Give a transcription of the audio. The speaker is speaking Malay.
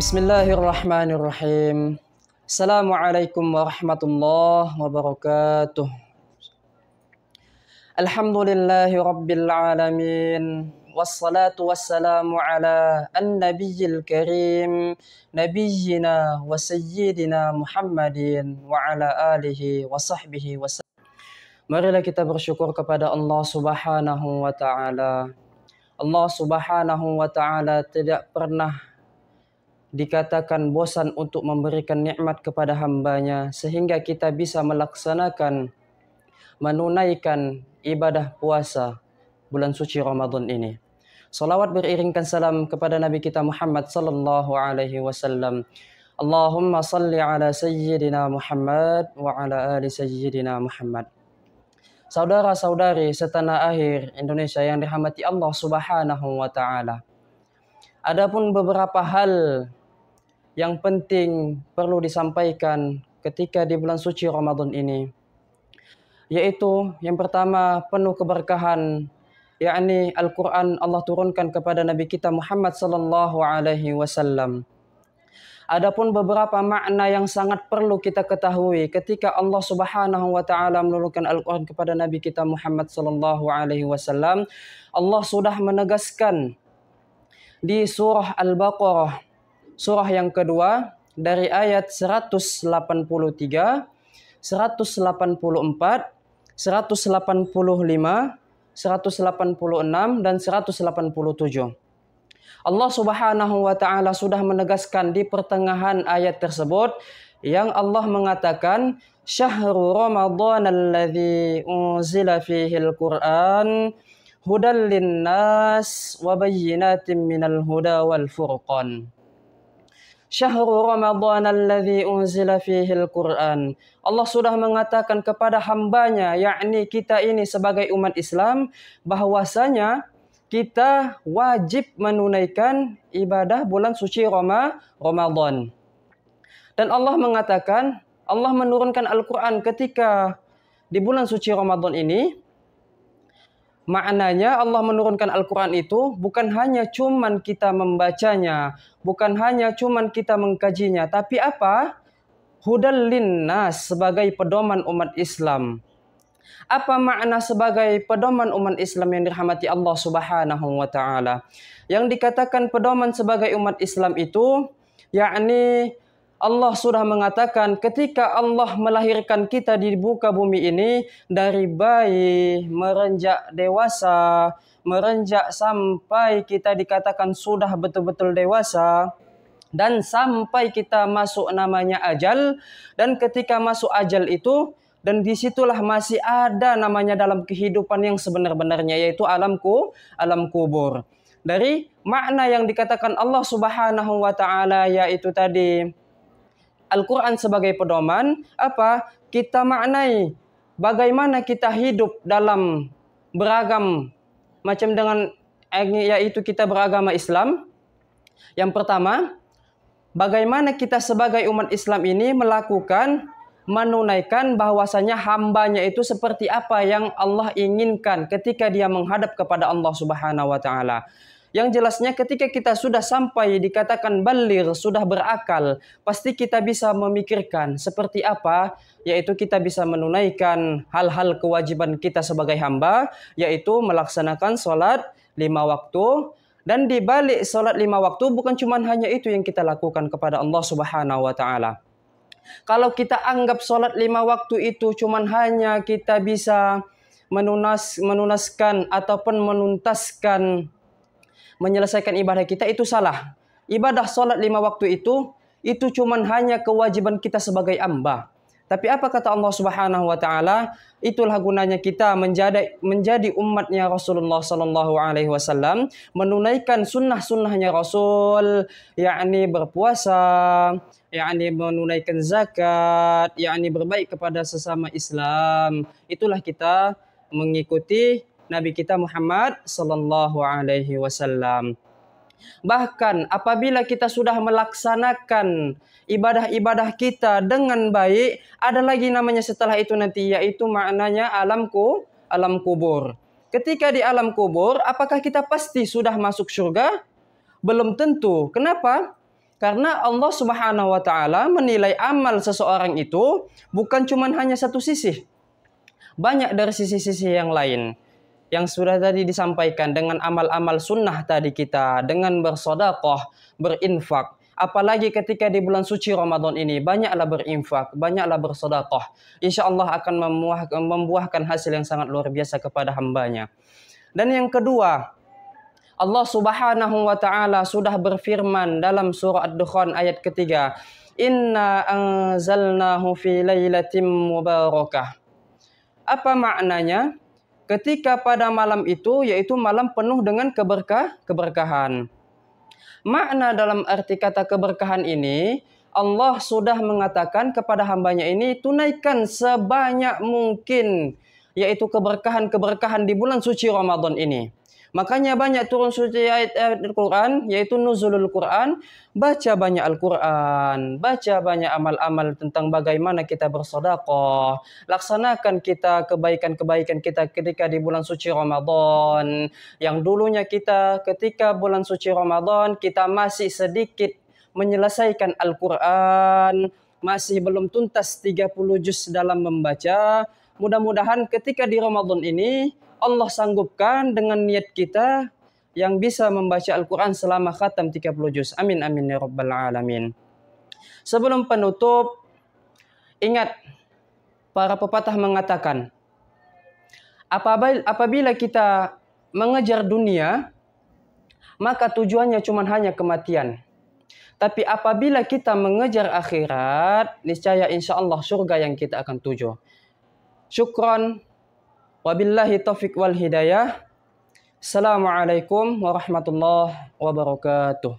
Bismillahirrahmanirrahim. Assalamualaikum warahmatullahi wabarakatuh. Alhamdulillahi rabbil alamin. Wassalatu wassalamu ala an-nabiyil karim nabiyyina wa sayyidina Muhammadin wa ala alihi wa sahbihi wasallam. Marilah kita bersyukur kepada Allah Subhanahu wa taala. Allah Subhanahu wa taala tidak pernah dikatakan bosan untuk memberikan nikmat kepada hambanya sehingga kita bisa menunaikan ibadah puasa bulan suci Ramadan ini. Salawat beriringkan salam kepada Nabi kita Muhammad sallallahu alaihi wasallam. Allahumma salli ala sayyidina Muhammad wa ala ali sayyidina Muhammad. Saudara-saudari setanah air Indonesia yang dirahmati Allah Subhanahu wa taala. Adapun beberapa hal yang penting perlu disampaikan ketika di bulan suci Ramadan ini, yaitu yang pertama penuh keberkahan, yakni Al-Quran Allah turunkan kepada Nabi kita Muhammad sallallahu alaihi wasallam. Adapun beberapa makna yang sangat perlu kita ketahui ketika Allah Subhanahu wa taala menurunkan Al-Quran kepada Nabi kita Muhammad sallallahu alaihi wasallam. Allah sudah menegaskan di surah Al-Baqarah, surah yang kedua dari ayat 183, 184, 185, 186 dan 187. Allah Subhanahu wa taala sudah menegaskan di pertengahan ayat tersebut yang Allah mengatakan Syahrul Ramadan alladzi unzila fihil Qur'an hudal linnas wa bayyinatin minal huda wal furqan. Syahrul Ramadan alladzi unzila fihil Qur'an. Allah sudah mengatakan kepada hambanya, yakni kita ini sebagai umat Islam, bahwasanya kita wajib menunaikan ibadah bulan suci Ramadan. Dan Allah mengatakan, Allah menurunkan Al-Quran ketika di bulan suci Ramadan ini. Maknanya Allah menurunkan Al-Quran itu bukan hanya cuman kita membacanya, bukan hanya cuman kita mengkajinya, tapi apa? Hudal linnas, sebagai pedoman umat Islam. Apa makna sebagai pedoman umat Islam yang dirahmati Allah Subhanahu wa taala? Yang dikatakan pedoman sebagai umat Islam itu, yakni Allah sudah mengatakan ketika Allah melahirkan kita di muka bumi ini dari bayi, merenjak dewasa, merenjak sampai kita dikatakan sudah betul-betul dewasa, dan sampai kita masuk namanya ajal, dan ketika masuk ajal itu, dan disitulah masih ada namanya dalam kehidupan yang sebenar-benarnya, yaitu alam kubur. Dari makna yang dikatakan Allah Subhanahu wa taala yaitu tadi Al-Quran sebagai pedoman, apa? Kita maknai bagaimana kita hidup dalam beragam macam dengan yaitu kita beragama Islam. Yang pertama, bagaimana kita sebagai umat Islam ini menunaikan bahwasanya hambanya itu seperti apa yang Allah inginkan ketika dia menghadap kepada Allah Subhanahu wa taala. Yang jelasnya ketika kita sudah sampai dikatakan baligh, sudah berakal, pasti kita bisa memikirkan seperti apa, yaitu kita bisa menunaikan hal-hal kewajiban kita sebagai hamba, yaitu melaksanakan sholat 5 waktu. Dan di balik sholat 5 waktu bukan cuma hanya itu yang kita lakukan kepada Allah Subhanahu wa taala. Kalau kita anggap sholat 5 waktu itu cuma hanya kita bisa menunaskan ataupun menuntaskan, menyelesaikan ibadah kita, itu salah. Ibadah sholat 5 waktu itu cuma hanya kewajiban kita sebagai hamba. Tapi apa kata Allah Subhanahu wa taala? Itulah gunanya kita menjadi umatnya Rasulullah sallallahu alaihi wasallam, menunaikan sunnah-sunnahnya Rasul, yakni berpuasa, yakni menunaikan zakat, yakni berbaik kepada sesama Islam. Itulah kita mengikuti Nabi kita Muhammad sallallahu alaihi wasallam. Bahkan apabila kita sudah melaksanakan ibadah-ibadah kita dengan baik, ada lagi namanya setelah itu nanti, yaitu maknanya alam kubur. Ketika di alam kubur, apakah kita pasti sudah masuk surga? Belum tentu. Kenapa? Karena Allah Subhanahu wa taala menilai amal seseorang itu bukan cuma hanya satu sisi. Banyak dari sisi-sisi yang lain. Yang sudah tadi disampaikan dengan amal-amal sunnah tadi kita, dengan bersedekah, berinfak. Apalagi ketika di bulan suci Ramadan ini, banyaklah berinfak, banyaklah bersedekah. Insya Allah akan membuahkan hasil yang sangat luar biasa kepada hambanya. Dan yang kedua, Allah Subhanahu wa taala sudah berfirman dalam surah Ad-Dukhan ayat ketiga, "Inna anzalnahu fi lailatin mubarakah." Apa maknanya? Ketika pada malam itu, yaitu malam penuh dengan keberkahan. Makna dalam arti kata keberkahan ini, Allah sudah mengatakan kepada hambanya ini, tunaikan sebanyak mungkin, yaitu keberkahan-keberkahan di bulan suci Ramadan ini. Makanya banyak turun suci ayat Al-Quran, yaitu nuzulul Quran. Baca banyak Al-Quran, baca banyak amal-amal tentang bagaimana kita bersedekah. Laksanakan kita kebaikan-kebaikan kita ketika di bulan suci Ramadan. Yang dulunya kita ketika bulan suci Ramadan, kita masih sedikit menyelesaikan Al-Quran. Masih belum tuntas 30 juz dalam membaca. Mudah-mudahan ketika di Ramadan ini, Allah sanggupkan dengan niat kita yang bisa membaca Al-Quran selama khatam 30 juz. Amin amin ya rabbal alamin. Sebelum penutup, ingat para pepatah mengatakan, apabila kita mengejar dunia, maka tujuannya cuma hanya kematian. Tapi apabila kita mengejar akhirat, niscaya insya Allah surga yang kita akan tuju. Syukran. Wabillahi taufiq wal hidayah. Assalamualaikum warahmatullahi wabarakatuh.